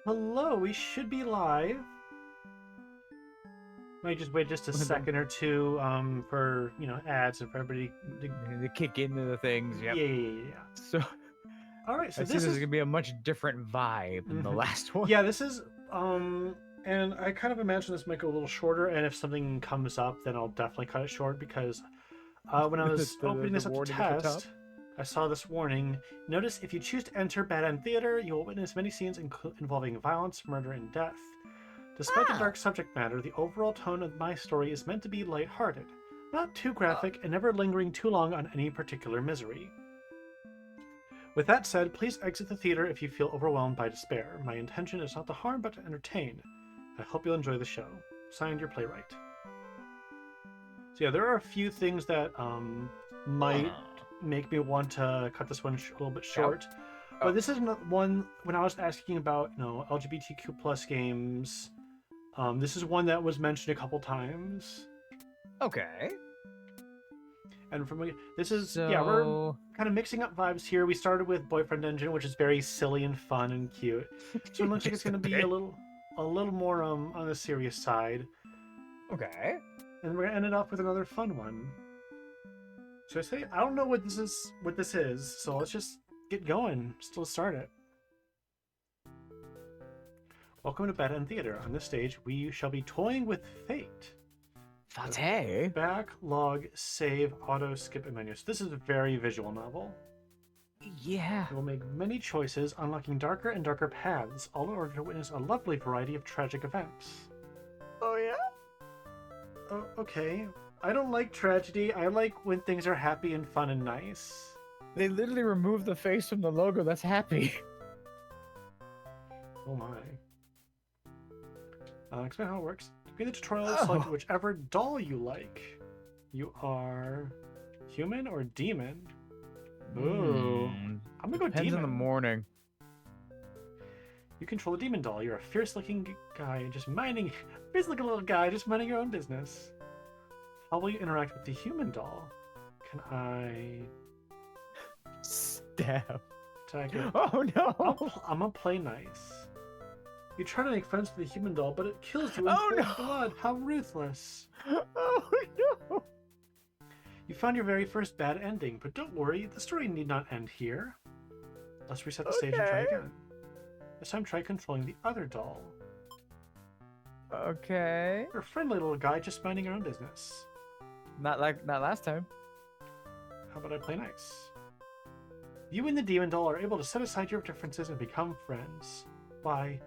Hello, we should be live. Might just wait just a second or two for ads and for everybody to To kick into the things. Yep. yeah. So All right, so I see this this is is gonna be a much different vibe than the last one. yeah, this is and I kind of imagine this might go a little shorter, and if something comes up then I'll definitely cut it short because when I was opening this up to warning at the top. test, I saw this warning. Notice if you choose to enter Bad End Theater, you will witness many scenes involving violence, murder, and death. Despite the dark subject matter, the overall tone of my story is meant to be lighthearted, not too graphic, and never lingering too long on any particular misery. With that said, please exit the theater if you feel overwhelmed by despair. My intention is not to harm, but to entertain. I hope you'll enjoy the show. Signed, your playwright. So yeah, there are a few things that might make me want to cut this one a little bit short. But this is one, when I was asking about LGBTQ plus games, this is one that was mentioned a couple times. Okay. And this is we're kind of mixing up vibes here. We started with Boyfriend Engine, which is very silly and fun and cute. So it looks like it's going to be a little more on the serious side. Okay. And we're going to end it off with another fun one. So I say I don't know what this is, so let's just get going. Still start it. Welcome to Bad End Theater. On this stage, we shall be toying with fate. Fate? Backlog, save, auto, skip, and menus. This is a very visual novel. Yeah. You will make many choices, unlocking darker and darker paths, all in order to witness a lovely variety of tragic events. Oh, yeah? Oh, okay. I don't like tragedy. I like when things are happy and fun and nice. They literally removed the face from the logo that's happy. Oh my. Explain how it works. To begin the tutorial, select whichever doll you like. You are human or demon? Ooh. I'm gonna go Depends demon. in the morning. You control the demon doll. You're a fierce-looking guy, fierce-looking little guy, just minding your own business. How will you interact with the human doll? Can I stab? Attack it? Oh no! I'm gonna play nice. You try to make friends with the human doll, but it kills you in cold blood. How ruthless! Oh no! You found your very first bad ending, but don't worry, the story need not end here. Let's reset the stage and try again. This time try controlling the other doll. Okay. You're a friendly little guy just minding your own business. Not last time. How about I play nice? You and the demon doll are able to set aside your differences and become friends. Why,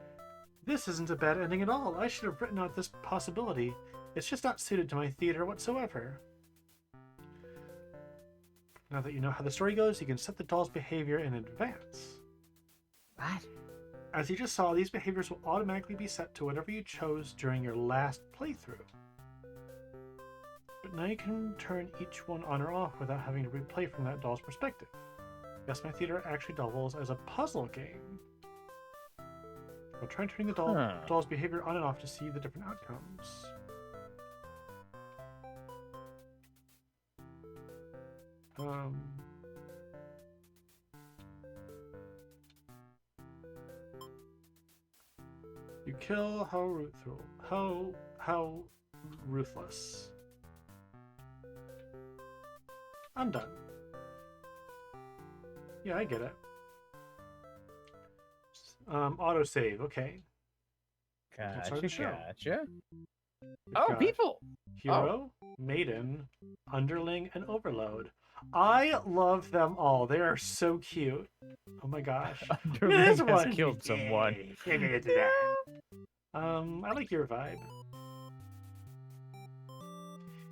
this isn't a bad ending at all. I should have written out this possibility. It's just not suited to my theater whatsoever. Now that you know how the story goes, you can set the doll's behavior in advance. What? As you just saw, these behaviors will automatically be set to whatever you chose during your last playthrough. But now you can turn each one on or off without having to replay from that doll's perspective. Yes, my theater actually doubles as a puzzle game. I'll try turning the doll's behavior on and off to see the different outcomes. You kill how ruthless. I'm done. Yeah, I get it. Autosave, okay. Gotcha. Oh, people! Hero, Maiden, Underling, and Overload. I love them all. They are so cute. Oh my gosh. Underling has killed someone. I like your vibe.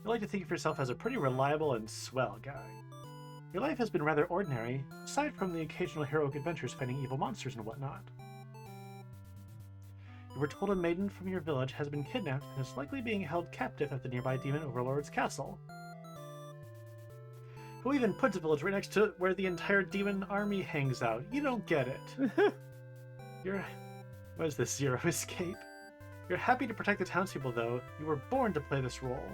You like to think of yourself as a pretty reliable and swell guy. Your life has been rather ordinary, aside from the occasional heroic adventures fighting evil monsters and whatnot. You were told a maiden from your village has been kidnapped and is likely being held captive at the nearby demon overlord's castle. Who even puts a village right next to where the entire demon army hangs out? You don't get it. What is this, Zero Escape? You're happy to protect the townspeople, though. You were born to play this role.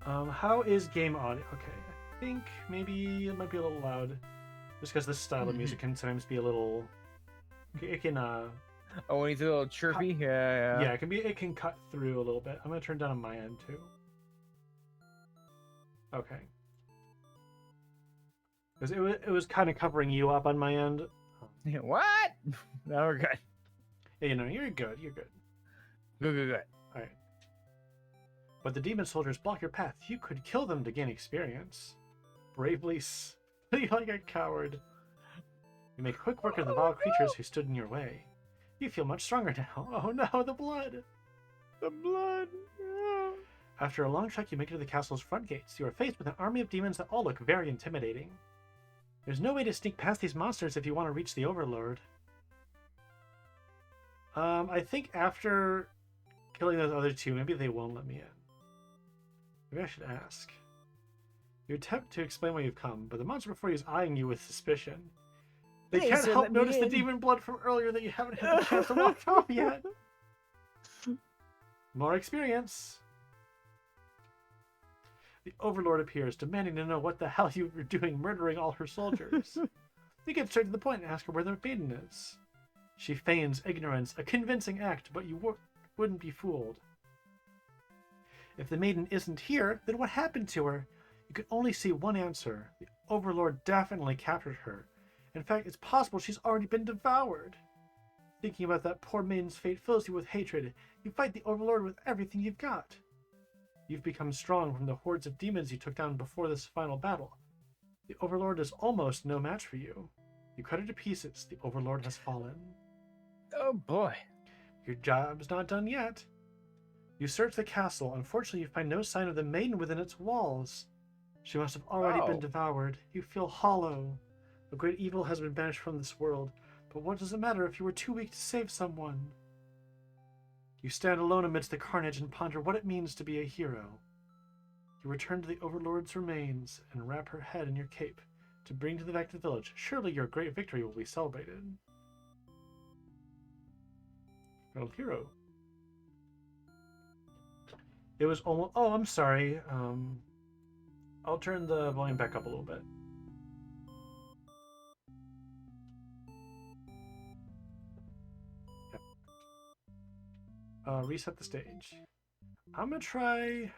How is game audio? Okay, I think maybe it might be a little loud. Just because this style of music can sometimes be a little... It can Oh, when he's a little chirpy? Yeah, Yeah, it can cut through a little bit. I'm gonna turn down on my end too. Okay. Because it was kind of covering you up on my end. yeah. What? No, we're good. Yeah, you know, you're good. You're good. Good. All right. But the demon soldiers block your path. You could kill them to gain experience. Bravely flee like a coward. You make quick work of the vile creatures who stood in your way. You feel much stronger now. Oh no, the blood! The blood. After a long trek, you make it to the castle's front gates. You are faced with an army of demons that all look very intimidating. There's no way to sneak past these monsters if you want to reach the Overlord. I think after killing those other two, maybe they won't let me in. Maybe I should ask. You attempt to explain why you've come, but the monster before you is eyeing you with suspicion. They Hey, can't sir, help let me notice the in. demon blood from earlier that you haven't had the chance to walk off yet. More experience. The Overlord appears, demanding to know what the hell you were doing murdering all her soldiers. You get straight to the point and ask her where the maiden is. She feigns ignorance, a convincing act, but you wouldn't be fooled. If the maiden isn't here, then what happened to her? You can only see one answer. The Overlord definitely captured her. In fact, it's possible she's already been devoured. Thinking about that poor maiden's fate fills you with hatred. You fight the Overlord with everything you've got. You've become strong from the hordes of demons you took down before this final battle. The Overlord is almost no match for you. You cut her to pieces. The Overlord has fallen. Oh boy. Your job's not done yet. You search the castle. Unfortunately, you find no sign of the maiden within its walls. She must have already been devoured. You feel hollow. A great evil has been banished from this world. But what does it matter if you were too weak to save someone? You stand alone amidst the carnage and ponder what it means to be a hero. You return to the Overlord's remains and wrap her head in your cape to bring back to the village. Surely your great victory will be celebrated. Well, hero. It was almost... Oh, I'm sorry. I'll turn the volume back up a little bit. Reset the stage. I'm gonna try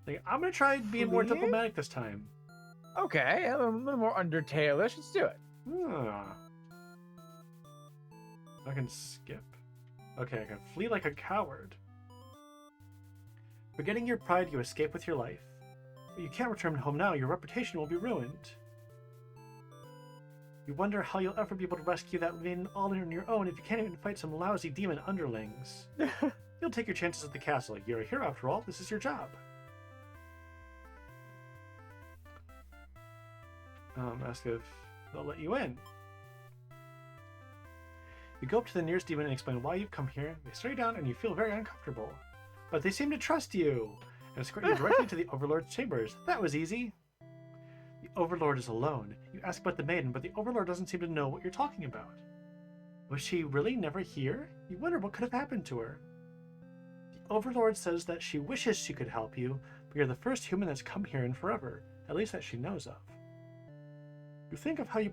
being more Fleeing? diplomatic this time. Okay, a little more Undertale-ish. Let's do it. I can skip. Okay, I can flee like a coward. Forgetting your pride, you escape with your life. But you can't return home now. Your reputation will be ruined. You wonder how you'll ever be able to rescue that maiden all on your own if you can't even fight some lousy demon underlings. You'll take your chances at the castle. You're a hero after all. This is your job. Ask if they'll let you in. You go up to the nearest demon and explain why you've come here. They stare you down and you feel very uncomfortable. But they seem to trust you and escort you directly to the Overlord's chambers. That was easy. The Overlord is alone. You ask about the maiden, but the Overlord doesn't seem to know what you're talking about. Was she really never here? You wonder what could have happened to her. The Overlord says that she wishes she could help you, but you're the first human that's come here in forever, at least that she knows of. You think of how you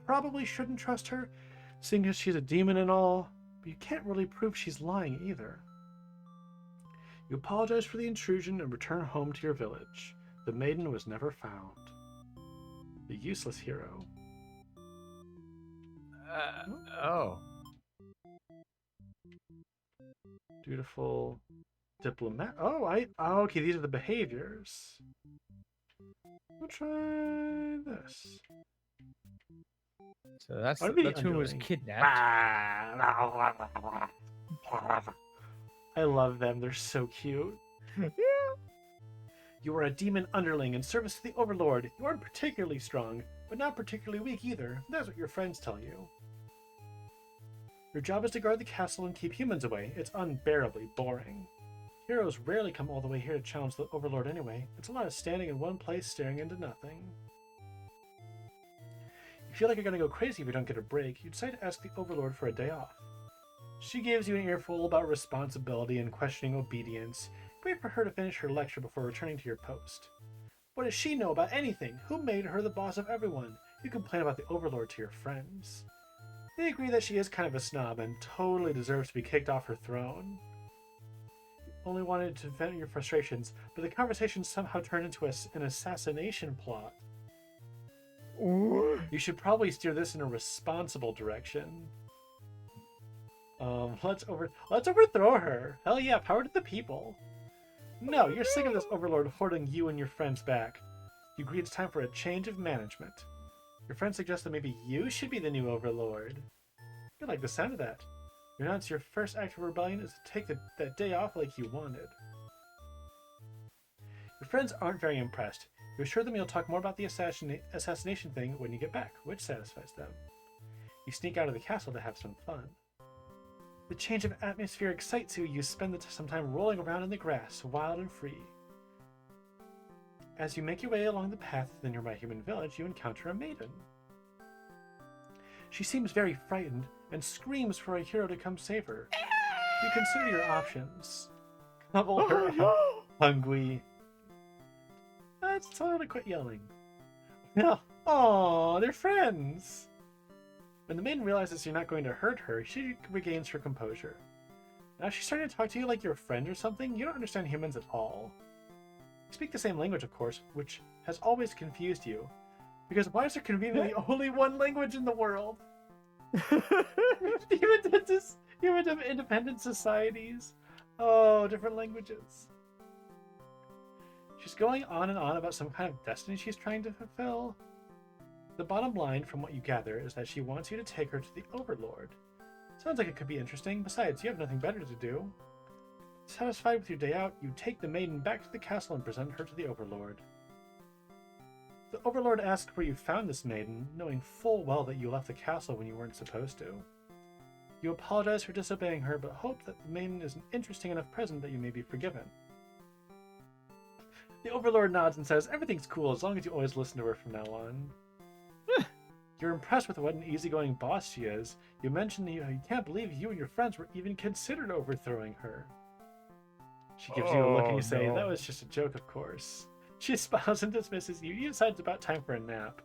probably shouldn't trust her, seeing as she's a demon and all, but you can't really prove she's lying either. You apologize for the intrusion and return home to your village. The maiden was never found. The useless hero. Oh. Dutiful diplomat. Oh, okay, these are the behaviors. We'll try this. So that's Really who was underling. kidnapped. I love them. They're so cute. Yeah. You are a demon underling in service to the Overlord. You aren't particularly strong, but not particularly weak either. That's what your friends tell you. Your job is to guard the castle and keep humans away. It's unbearably boring. Heroes rarely come all the way here to challenge the Overlord anyway. It's a lot of standing in one place staring into nothing. You feel like you're gonna go crazy if you don't get a break. You decide to ask the Overlord for a day off. She gives you an earful about responsibility and questioning obedience. Wait for her to finish her lecture before returning to your post. What does she know about anything? Who made her the boss of everyone? You complain about the Overlord to your friends. They agree that she is kind of a snob and totally deserves to be kicked off her throne. Only wanted to vent your frustrations, but the conversation somehow turned into an assassination plot. Ooh. You should probably steer this in a responsible direction. Let's overthrow her. Hell yeah, power to the people. No, you're sick of this overlord hoarding you and your friends back. You agree it's time for a change of management. Your friend suggests that maybe you should be the new overlord. You like the sound of that. You announce your first act of rebellion is to take that day off like you wanted. Your friends aren't very impressed. You assure them you'll talk more about the assassination thing when you get back, which satisfies them. You sneak out of the castle to have some fun. The change of atmosphere excites you. You spend some time rolling around in the grass, wild and free. As you make your way along the path to the nearby human village, you encounter a maiden. She seems very frightened and screams for a hero to come save her. You consider your options. Couple her up, hungry. Tell her to quit yelling. No. Aww, they're friends. When the maiden realizes you're not going to hurt her, she regains her composure. Now she's starting to talk to you like you're a friend or something. You don't understand humans at all. You speak the same language, of course, which has always confused you. Because why is there conveniently only one language in the world? Even of independent societies. Oh, different languages. She's going on and on about some kind of destiny she's trying to fulfill. The bottom line, from what you gather, is that she wants you to take her to the Overlord. Sounds like it could be interesting. Besides, you have nothing better to do. Satisfied with your day out, you take the maiden back to the castle and present her to the Overlord. The Overlord asks where you found this maiden, knowing full well that you left the castle when you weren't supposed to. You apologize for disobeying her, but hope that the maiden is an interesting enough present that you may be forgiven. The Overlord nods and says, everything's cool as long as you always listen to her from now on. You're impressed with what an easygoing boss she is. You mention you can't believe you and your friends were even considered overthrowing her. She gives you a look and you say, that was just a joke, of course. She smiles and dismisses you. You decide it's about time for a nap.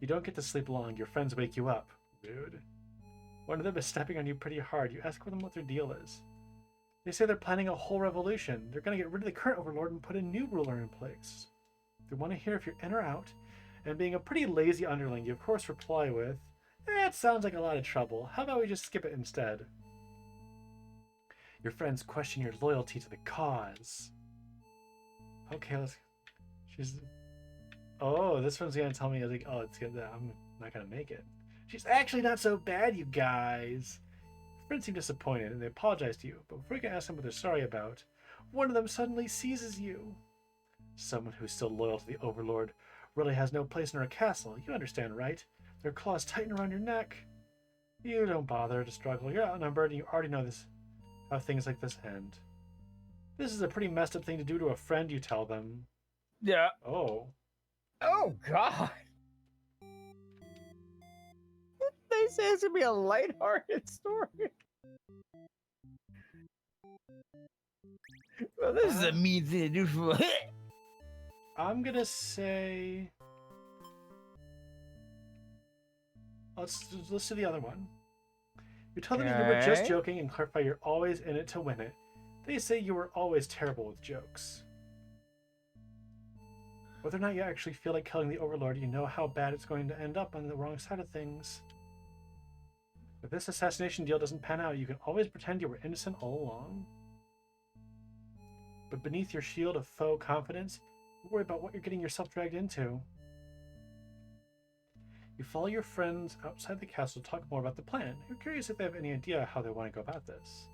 You don't get to sleep long. Your friends wake you up. Rude. One of them is stepping on you pretty hard. You ask them what their deal is. They say they're planning a whole revolution. They're going to get rid of the current overlord and put a new ruler in place. They want to hear if you're in or out, and being a pretty lazy underling, you of course reply with, it sounds like a lot of trouble. How about we just skip it instead? Your friends question your loyalty to the cause. Okay, oh, this one's gonna tell me, like, oh, I'm not gonna make it. She's actually not so bad, you guys. Friends seem disappointed, and they apologize to you, but before you can ask them what they're sorry about, one of them suddenly seizes you. Someone who's still loyal to the Overlord really has no place in our castle. You understand, right? Their claws tighten around your neck. You don't bother to struggle. You're outnumbered, and you already know how things like this end. This is a pretty messed up thing to do to a friend, you tell them. Yeah. Oh. Oh, God. They say it's going to be a lighthearted story. Well, this is a mean thing to do for... I'm gonna say... Let's do the other one. You tell them you were just joking and clarify you're always in it to win it. They say you were always terrible with jokes. Whether or not you actually feel like killing the Overlord, you know how bad it's going to end up on the wrong side of things. If this assassination deal doesn't pan out, you can always pretend you were innocent all along. But beneath your shield of faux confidence, you worry about what you're getting yourself dragged into. You follow your friends outside the castle to talk more about the plan. You're curious if they have any idea how they want to go about this.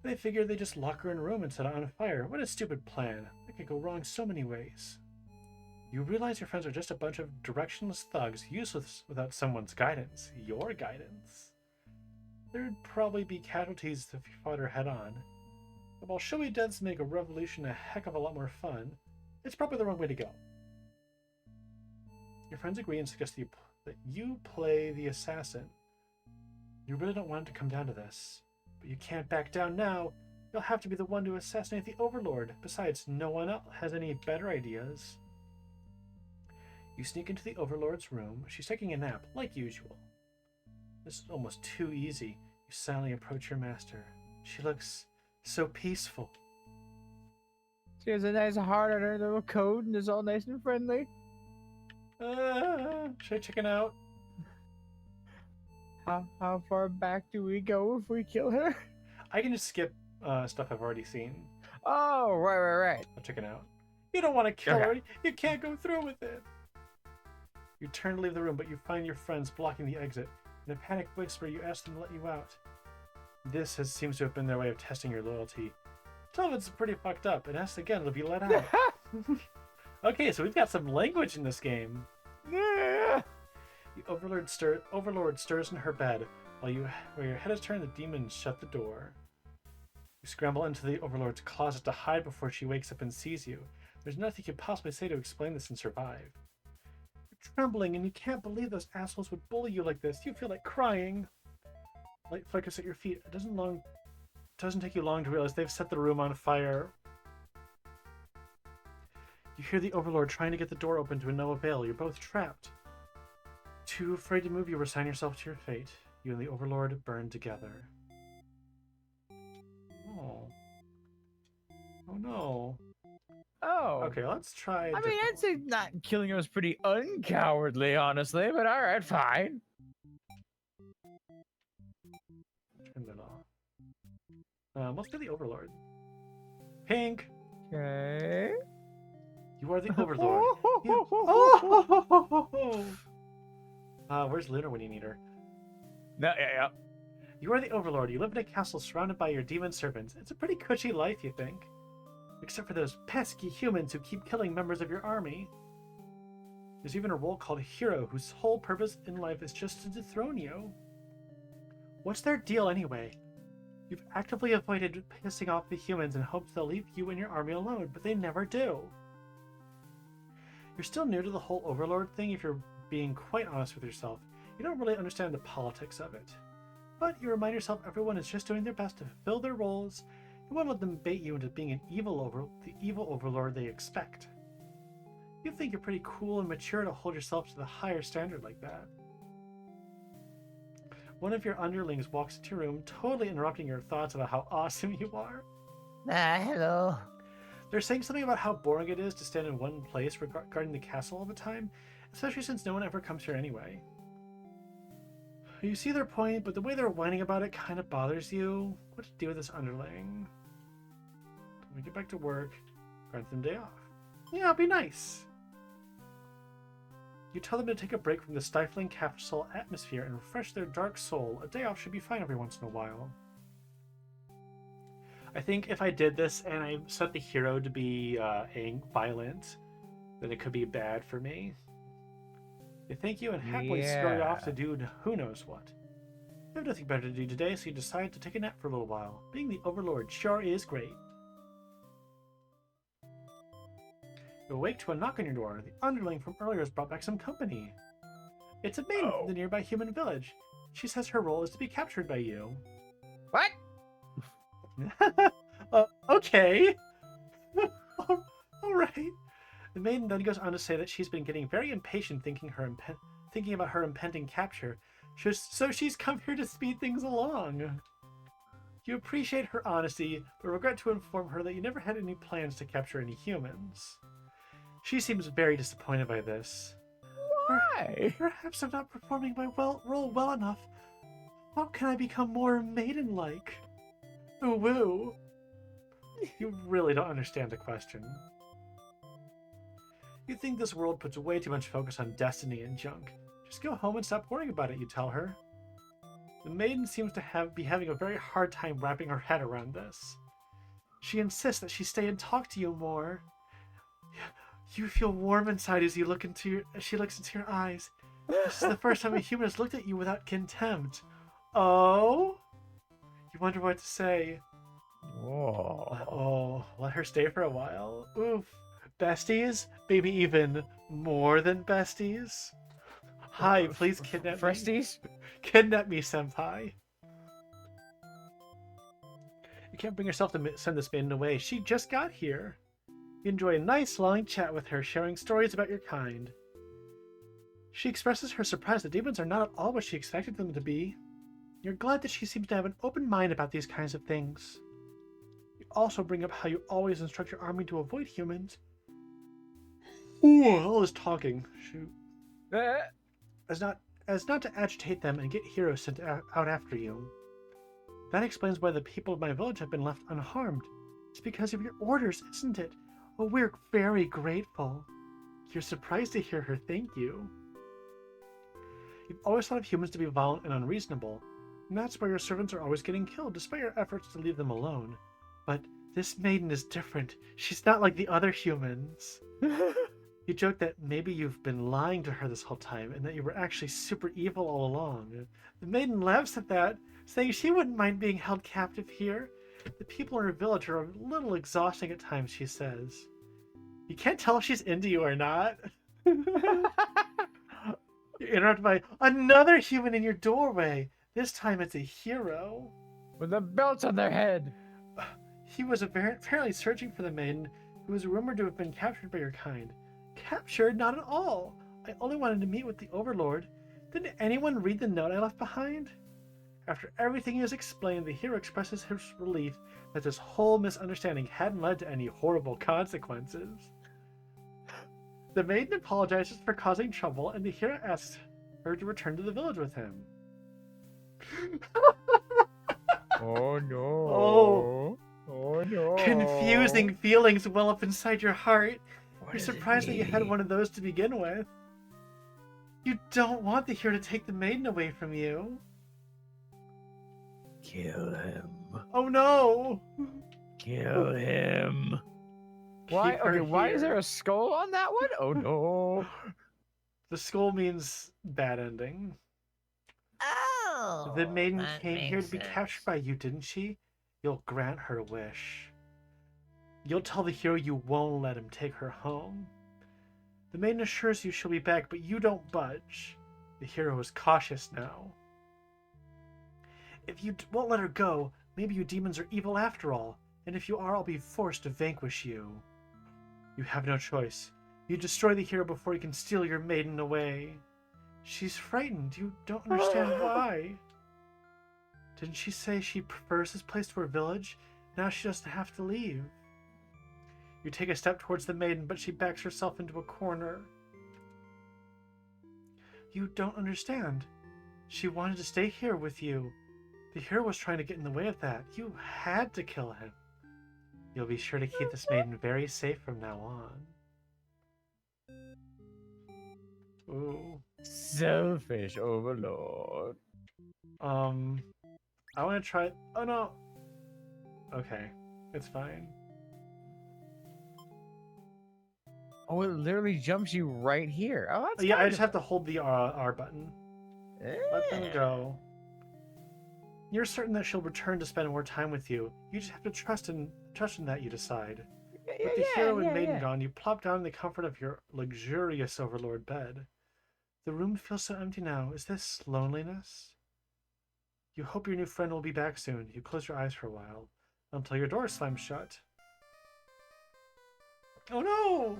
They figure they just lock her in a room and set it on fire. What a stupid plan. That could go wrong so many ways. You realize your friends are just a bunch of directionless thugs, useless without someone's guidance. Your guidance. There'd probably be casualties if you fought her head-on. But while showy deaths make a revolution a heck of a lot more fun, it's probably the wrong way to go. Your friends agree and suggest that you play the assassin. You really don't want it to come down to this. But you can't back down now. You'll have to be the one to assassinate the Overlord. Besides, no one else has any better ideas. You sneak into the Overlord's room. She's taking a nap, like usual. This is almost too easy. You silently approach your master. She looks so peaceful. She has a nice heart on her little coat and is all nice and friendly. Should I chicken out? How far back do we go if we kill her? I can just skip stuff I've already seen. Oh, right. I'll chicken out. You don't want to kill Okay. her. You can't go through with it. You turn to leave the room, but you find your friends blocking the exit. In a panicked whisper, you ask them to let you out. This seems to have been their way of testing your loyalty. Some of it's pretty fucked up, and asks again to be let out. Okay, so we've got some language in this game. Yeah. The Overlord stirs in her bed. While your head is turned, the demons shut the door. You scramble into the Overlord's closet to hide before she wakes up and sees you. There's nothing you can possibly say to explain this and survive. You're trembling and you can't believe those assholes would bully you like this. You feel like crying. Light flickers at your feet. It doesn't take you long to realize they've set the room on fire. You hear the Overlord trying to get the door open to no avail. You're both trapped. Too afraid to move, you resign yourself to your fate. You and the Overlord burn together. Oh. Oh no. Oh. Okay, let's try. I mean, I'd say not killing her was pretty uncowardly, honestly, but alright, fine. Turn that off. Let's do the Overlord. Pink! Okay. You are the Overlord. Where's Luna when you need her? No, yeah. You are the Overlord. You live in a castle surrounded by your demon servants. It's a pretty cushy life, you think. Except for those pesky humans who keep killing members of your army. There's even a role called Hero, whose whole purpose in life is just to dethrone you. What's their deal anyway? You've actively avoided pissing off the humans in hopes they'll leave you and your army alone, but they never do. You're still new to the whole Overlord thing if you're being quite honest with yourself. You don't really understand the politics of it. But you remind yourself everyone is just doing their best to fulfill their roles. You won't let them bait you into being the evil Overlord they expect. You think you're pretty cool and mature to hold yourself to the higher standard like that. One of your underlings walks into your room, totally interrupting your thoughts about how awesome you are. Hello. They're saying something about how boring it is to stand in one place regarding the castle all the time, especially since no one ever comes here anyway. You see their point, but the way they're whining about it kind of bothers you. What to do with this underling? When we get back to work, grant them a day off. Yeah, it'll be nice. You tell them to take a break from the stifling castle atmosphere and refresh their dark soul. A day off should be fine every once in a while. I think if I did this and I set the hero to be violent, then it could be bad for me. They thank you and happily scurry off to do who knows what. You have nothing better to do today, so you decide to take a nap for a little while. Being the Overlord sure is great. You awake to a knock on your door. The underling from earlier has brought back some company. It's a maiden from the nearby human village. She says her role is to be captured by you. What? Okay. All right. The maiden then goes on to say that she's been getting very impatient thinking about her impending capture, so she's come here to speed things along. You appreciate her honesty, but regret to inform her that you never had any plans to capture any humans. She seems very disappointed by this. Why? Perhaps I'm not performing my role well enough. How can I become more maiden-like? Ooh woo. You really don't understand the question. You think this world puts way too much focus on destiny and junk. Just go home and stop worrying about it, you tell her. The maiden seems to be having a very hard time wrapping her head around this. She insists that she stay and talk to you more. You feel warm inside as she looks into your eyes. This is the first time a human has looked at you without contempt. Oh? You wonder what to say. Whoa. Oh, let her stay for a while. Oof. Besties? Maybe even more than besties? Hi, please kidnap me. Fresties? Kidnap me, senpai. You can't bring yourself to send this maiden away. She just got here. You enjoy a nice long chat with her, sharing stories about your kind. She expresses her surprise that demons are not at all what she expected them to be. You're glad that she seems to have an open mind about these kinds of things. You also bring up how you always instruct your army to avoid humans. Ooh, all this talking. Shoot. As not to agitate them and get heroes sent out after you. That explains why the people of my village have been left unharmed. It's because of your orders, isn't it? Oh, we're very grateful. You're surprised to hear her thank you. You've always thought of humans to be violent and unreasonable, and that's why your servants are always getting killed, despite your efforts to leave them alone. But this maiden is different. She's not like the other humans. You joke that maybe you've been lying to her this whole time, and that you were actually super evil all along. The maiden laughs at that, saying she wouldn't mind being held captive here. The people in her village are a little exhausting at times, she says. You can't tell if she's into you or not. You're interrupted by another human in your doorway. This time it's a hero. With the belts on their head. He was apparently searching for the maiden, who was rumored to have been captured by your kind. Captured? Not at all. I only wanted to meet with the Overlord. Didn't anyone read the note I left behind? After everything is explained, the hero expresses his relief that this whole misunderstanding hadn't led to any horrible consequences. The maiden apologizes for causing trouble, and the hero asks her to return to the village with him. Oh no. Oh. Oh no. Confusing feelings well up inside your heart. What You're does it surprised that you had mean? one of those to begin with. You don't want the hero to take the maiden away from you. Kill him. Oh no! Kill him. Why? Keep her Okay, why is here. there a skull on that one? Oh no. The skull means bad ending. Oh, The maiden that came here makes to be sense. captured by you, didn't she? You'll grant her a wish. You'll tell the hero you won't let him take her home. The maiden assures you she'll be back, but you don't budge. The hero is cautious now. If you won't let her go, maybe you demons are evil after all, and if you are, I'll be forced to vanquish you. You have no choice. You destroy the hero before he can steal your maiden away. She's frightened. You don't understand why. Didn't she say she prefers this place to her village? Now she doesn't have to leave. You take a step towards the maiden, but she backs herself into a corner. You don't understand. She wanted to stay here with you. The hero was trying to get in the way of that. You had to kill him. You'll be sure to keep this maiden very safe from now on. Ooh. Selfish overlord. I want to try... Oh, no. Okay. It's fine. Oh, it literally jumps you right here. Oh, that's Yeah, I kind just of- have to hold the R button. Let them Eh. go. You're certain that she'll return to spend more time with you. You just have to trust in that, you decide. Yeah, With the hero and yeah, maiden yeah. gone, you plop down in the comfort of your luxurious overlord bed. The room feels so empty now. Is this loneliness? You hope your new friend will be back soon. You close your eyes for a while, until your door slams shut. Oh no!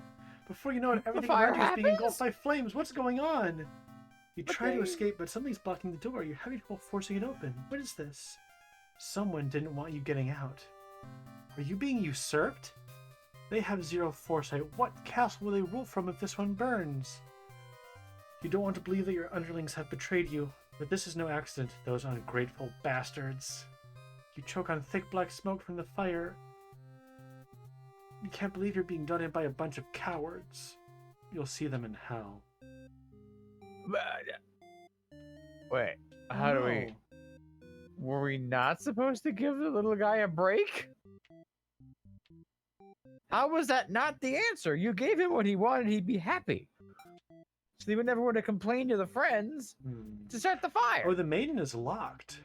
Before you know it, everything fire around you is being happens? engulfed by flames. What's going on? You try to Okay. escape, but something's blocking the door. You're having trouble forcing it open. What is this? Someone didn't want you getting out. Are you being usurped? They have zero foresight. What castle will they rule from if this one burns? You don't want to believe that your underlings have betrayed you, but this is no accident, those ungrateful bastards. You choke on thick black smoke from the fire. You can't believe you're being done in by a bunch of cowards. You'll see them in hell. Wait, how do we? Were we not supposed to give the little guy a break? How was that not the answer? You gave him what he wanted, he'd be happy. So he would never want to complain to the friends Hmm. to start the fire. Oh, the maiden is locked.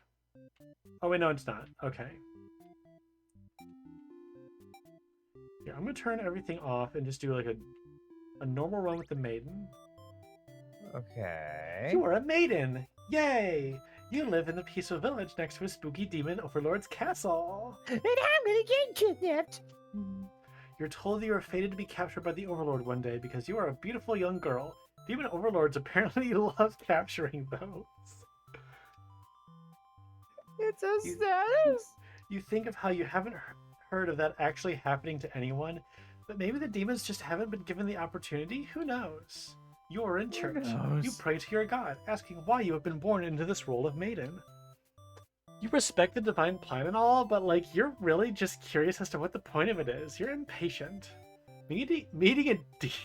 Oh, wait, no, it's not. Okay. Here, I'm gonna turn everything off and just do like a normal run with the maiden. Okay. You are a maiden! Yay! You live in the peaceful village next to a spooky demon overlord's castle. And I'm gonna get kidnapped. You're told that you are fated to be captured by the overlord one day because you are a beautiful young girl. Demon overlords apparently love capturing those. It's a You- status. You think of how you haven't heard of that actually happening to anyone, but maybe the demons just haven't been given the opportunity? Who knows? You are in church. You knows? pray to your God, asking why you have been born into this role of maiden. You respect the divine plan and all, but like you're really just curious as to what the point of it is. You're impatient. Meeting a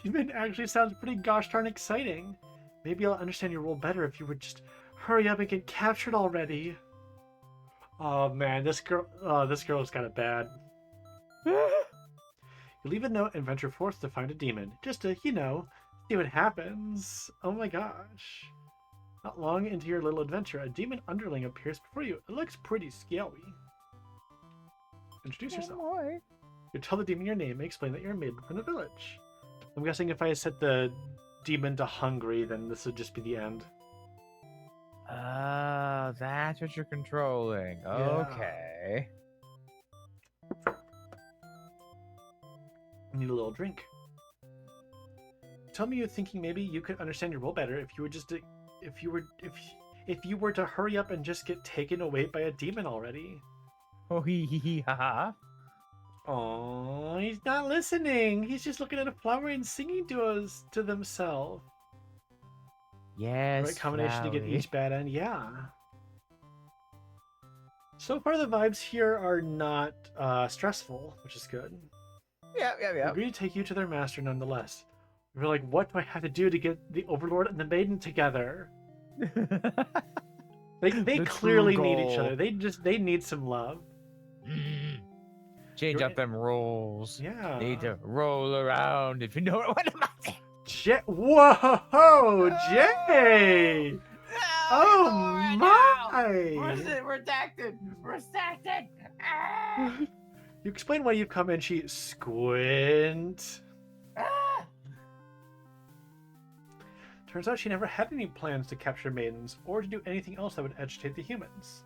demon actually sounds pretty gosh darn exciting. Maybe I'll understand your role better if you would just hurry up and get captured already. Oh man, this girl's got it bad. You leave a note and venture forth to find a demon, just to, see what happens. Oh my gosh. Not long into your little adventure, a demon underling appears before you. It looks pretty scary. Introduce yourself. boy. You tell the demon your name and explain that you're a maiden from the village. I'm guessing if I set the demon to hungry, then this would just be the end. Oh, that's what you're controlling. Yeah. Okay. I need a little drink. Tell me you're thinking maybe you could understand your role better if you were to hurry up and just get taken away by a demon already. Oh, hee ha ha. Oh, he's not listening. He's just looking at a flower and singing to themselves. Yes. Right combination to get Flowey. each bad end. Yeah. So far, the vibes here are not stressful, which is good. Yeah. They agree to take you to their master nonetheless. You're like, what do I have to do to get the Overlord and the Maiden together? They The clearly true need each goal. other. They need some love. Change You're up them rolls. Yeah. Need to roll around if you know what am I saying? Whoa, Jay! Oh my! Redacted. You explain why you've come and she squint. Turns out she never had any plans to capture maidens or to do anything else that would agitate the humans.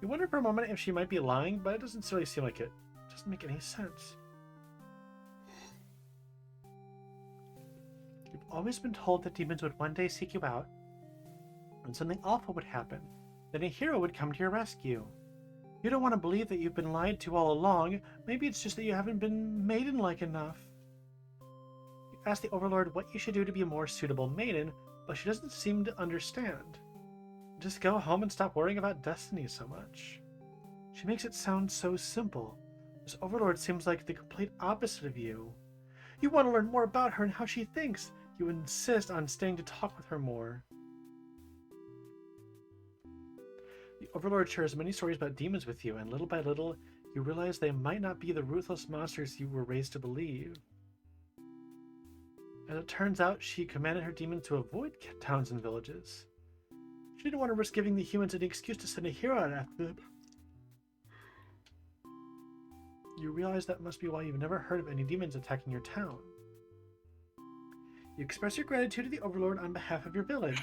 You wonder for a moment if she might be lying, but it doesn't really seem like it. It doesn't make any sense. You've always been told that demons would one day seek you out, and something awful would happen. Then a hero would come to your rescue. You don't want to believe that you've been lied to all along. Maybe it's just that you haven't been maiden-like enough. You ask the Overlord what you should do to be a more suitable maiden, but she doesn't seem to understand. Just go home and stop worrying about destiny so much. She makes it sound so simple. This Overlord seems like the complete opposite of you. You want to learn more about her and how she thinks. You insist on staying to talk with her more. The Overlord shares many stories about demons with you, and little by little, you realize they might not be the ruthless monsters you were raised to believe. As it turns out, she commanded her demons to avoid towns and villages. She didn't want to risk giving the humans any excuse to send a hero out after them. You realize that must be why you've never heard of any demons attacking your town. You express your gratitude to the Overlord on behalf of your village.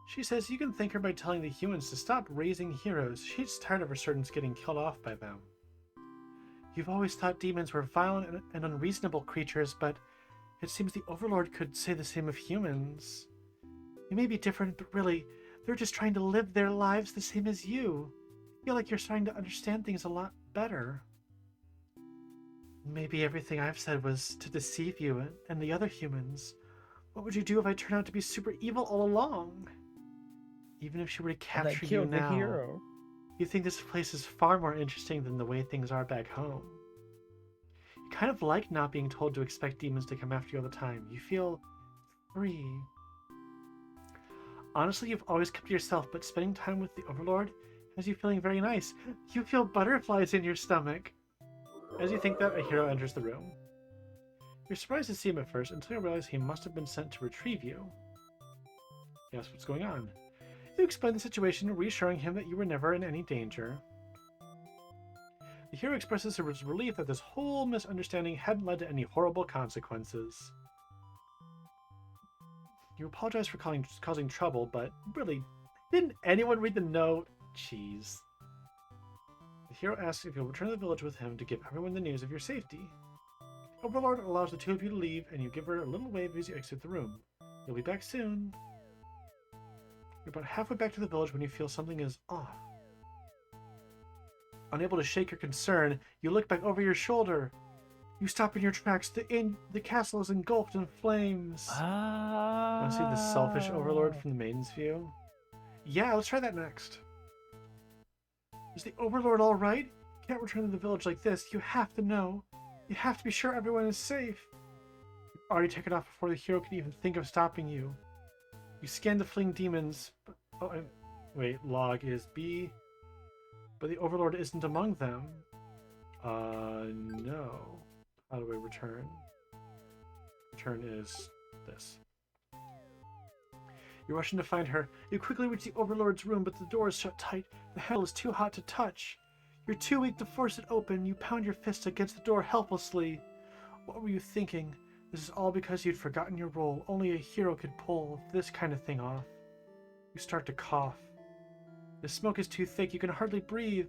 She says you can thank her by telling the humans to stop raising heroes. She's tired of her servants getting killed off by them. You've always thought demons were violent and unreasonable creatures, but it seems the Overlord could say the same of humans. They may be different, but really, they're just trying to live their lives the same as you. I feel like you're starting to understand things a lot better. Maybe everything I've said was to deceive you and the other humans. What would you do if I turned out to be super evil all along? Even if she were to And I capture you killed the now, hero. you think this place is far more interesting than the way things are back home. You kind of like not being told to expect demons to come after you all the time. You feel free. Honestly, you've always kept to yourself, but spending time with the Overlord has you feeling very nice. You feel butterflies in your stomach. As you think that, a hero enters the room. You're surprised to see him at first until you realize he must have been sent to retrieve you. Yes, what's going on? You explain the situation, reassuring him that you were never in any danger. The hero expresses his relief that this whole misunderstanding hadn't led to any horrible consequences. You apologize for causing trouble, but really, didn't anyone read the note? Jeez. The hero asks if you'll return to the village with him to give everyone the news of your safety. Overlord allows the two of you to leave, and you give her a little wave as you exit the room. You'll be back soon. You're about halfway back to the village when you feel something is off. Unable to shake your concern, you look back over your shoulder. You stop in your tracks. The castle is engulfed in flames. Want to see the selfish overlord from the maiden's view? Yeah, let's try that next. Is the overlord all right? You can't return to the village like this. You have to know. You have to be sure everyone is safe. You've already taken off before the hero can even think of stopping you. You scan the fleeing demons. Wait, log is B. But the overlord isn't among them. No. How do I return? Return is this. You're rushing to find her. You quickly reach the overlord's room, but the door is shut tight. The handle is too hot to touch. You're too weak to force it open. You pound your fist against the door helplessly. What were you thinking? This is all because you'd forgotten your role. Only a hero could pull this kind of thing off. You start to cough. The smoke is too thick. You can hardly breathe.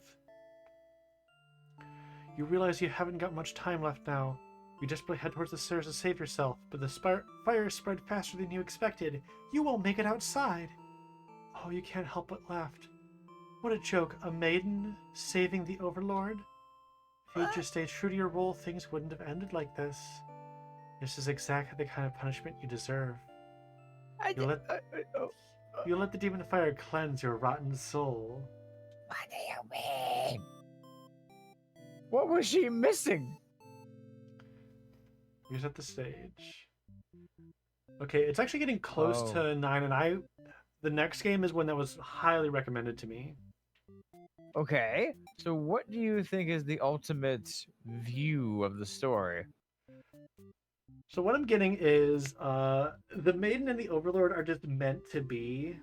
You realize you haven't got much time left now. You desperately head towards the stairs to save yourself, but the fire spread faster than you expected. You won't make it outside. Oh, you can't help but laugh. What a joke. A maiden saving the overlord? If you'd just stayed true to your role, things wouldn't have ended like this. This is exactly the kind of punishment you deserve. You'll let the demon fire cleanse your rotten soul. What do you mean? What was she missing? Reset the stage. Okay, it's actually getting close to 9, and the next game is one that was highly recommended to me. Okay, so what do you think is the ultimate view of the story? So what I'm getting is the maiden and the overlord are just meant to be.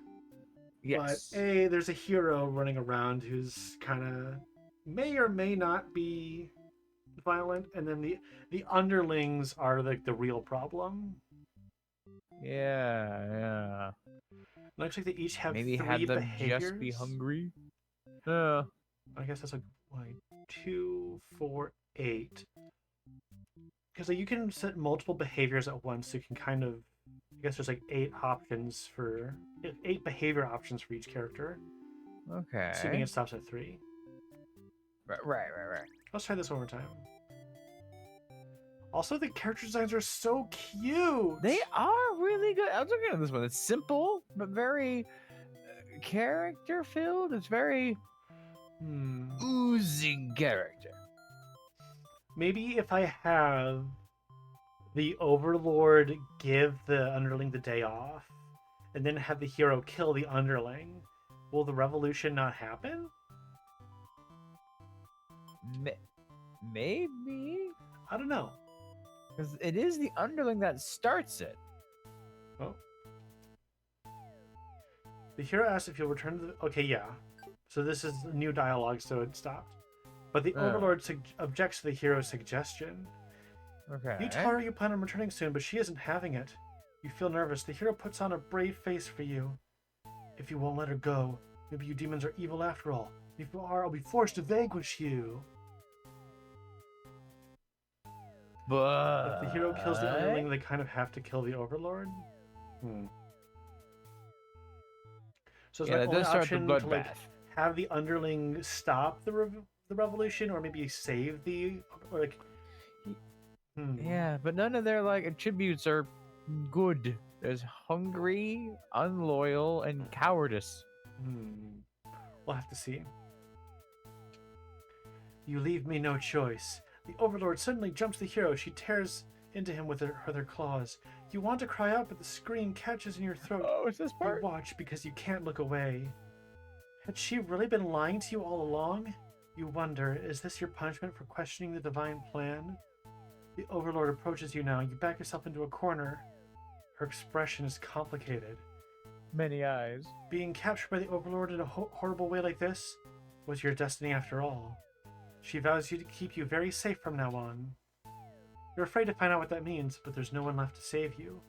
Yes. But there's a hero running around who's kind of may or may not be violent, and then the underlings are like the real problem. Yeah. Looks like they each have Maybe 3 had them behaviors. just be hungry. Yeah. I guess that's like 2, 4, 8. Because you can set multiple behaviors at once, so you can kind of. I guess there's like 8 behavior options for each character. Okay. Assuming it stops at 3. Right. Let's try this one more time. Also, the character designs are so cute. They are really good. I was looking at this one. It's simple, but very character filled. It's very oozing character. Maybe if I have the overlord give the underling the day off, and then have the hero kill the underling, will the revolution not happen? Maybe. I don't know. Because it is the underling that starts it. Oh. The hero asks if you'll return to the... Okay, yeah. So this is new dialogue, so it stopped. But the overlord objects to the hero's suggestion. Okay. You tell her you plan on returning soon, but she isn't having it. You feel nervous. The hero puts on a brave face for you. If you won't let her go, maybe you demons are evil after all. If you are, I'll be forced to vanquish you. But If the hero kills the underling, they kind of have to kill the overlord. So is that my only does start the option to bloodbath. have the underling stop the revolution, or maybe save the Yeah, but none of their attributes are good. There's hungry, unloyal, and cowardice. We'll have to see. You leave me no choice. The overlord suddenly jumps the hero. She tears into him with her claws. You want to cry out, but the scream catches in your throat. Oh, it's this part? You watch because you can't look away. Had she really been lying to you all along? You wonder, is this your punishment for questioning the divine plan? The overlord approaches you now. You back yourself into a corner. Her expression is complicated. Many eyes. Being captured by the overlord in a horrible way like this was your destiny after all. She vows to keep you very safe from now on. You're afraid to find out what that means, but there's no one left to save you.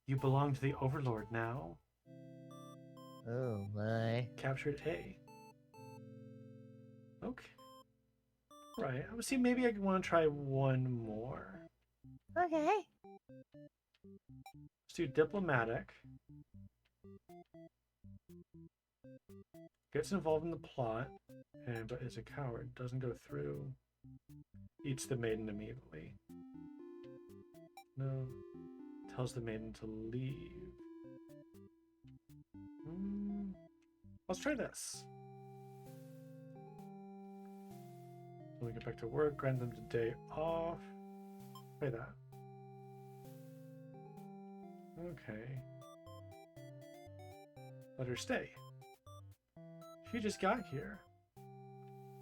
You belong to the overlord now. Oh my. Captured A. Okay. Right. I would see maybe I want to try one more. Okay. Let's do diplomatic. Gets involved in the plot, but is a coward. Doesn't go through. Eats the maiden immediately. No. Tells the maiden to leave. Let's try this. So we get back to work, grant them the day off. Try that. Okay. Let her stay. She just got here.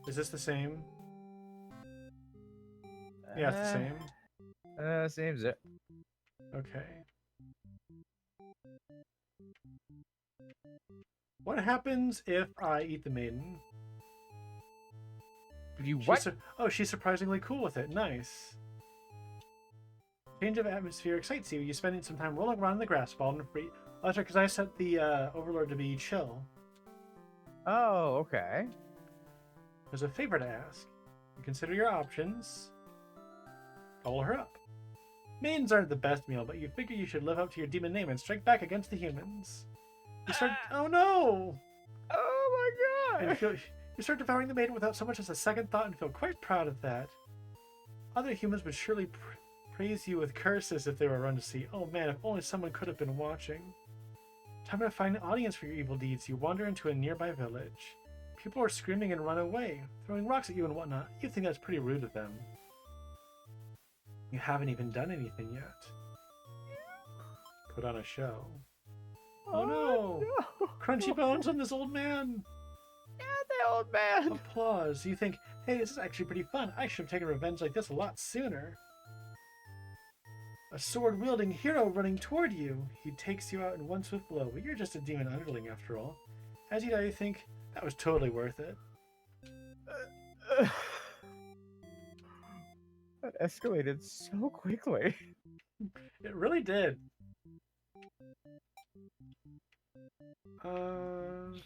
Is this the same? Yeah, it's the same. Seems it. Okay. What happens if I eat the maiden? You what? She's surprisingly cool with it. Nice. Change of atmosphere excites you. You spending some time rolling around in the grass ball and free. Oh, that's right, because I set the Overlord to be chill. Oh, okay. There's a favor to ask. You consider your options. Call her up. Maidens aren't the best meal, but you figure you should live up to your demon name and strike back against the humans. You start. Oh no! Oh my And god! you start devouring the maiden without so much as a second thought and feel quite proud of that. Other humans would surely praise you with curses if they were around to see. Oh man, if only someone could have been watching. Time to find an audience for your evil deeds. You wander into a nearby village. People are screaming and run away, throwing rocks at you and whatnot. You think that's pretty rude of them. You haven't even done anything yet. Put on a show. Oh no! Crunchy bones on this old man! Yeah, the old man! Applause. You think, hey, this is actually pretty fun. I should have taken revenge like this a lot sooner. A sword-wielding hero running toward you. He takes you out in one swift blow, but you're just a demon underling after all. As you die, you think, that was totally worth it. That escalated so quickly. It really did. What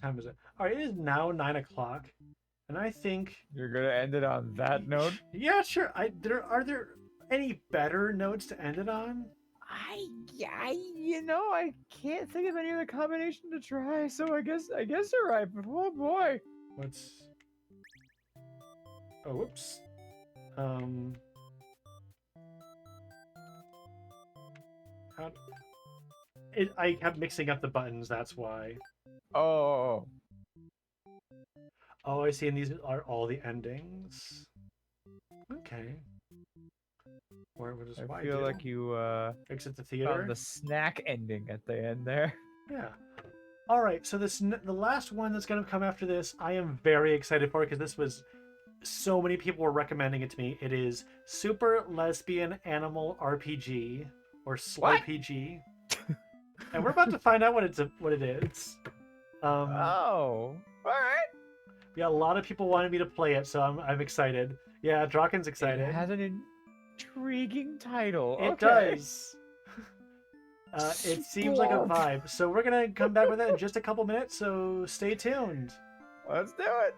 time is it? Alright, it is now 9 o'clock. And I think... You're gonna end it on that note? Yeah, sure. Are there any better notes to end it on? I can't think of any other combination to try, so I guess you're right, but oh boy. What's... Oh, whoops. I kept mixing up the buttons, that's why. Oh. Oh, I see, and these are all the endings. Okay. I feel like you exit the theater. found the snack ending at the end there. Yeah. All right, so the last one that's going to come after this, I am very excited for because this was so many people were recommending it to me. It is Super Lesbian Animal RPG or SLRPG. And we're about to find out what it is. Oh, all right. Yeah, a lot of people wanted me to play it, so I'm excited. Yeah, Draken's excited. It has an intriguing title. It okay. does. It seems like a vibe. So we're gonna come back with that in just a couple minutes. So stay tuned. Let's do it.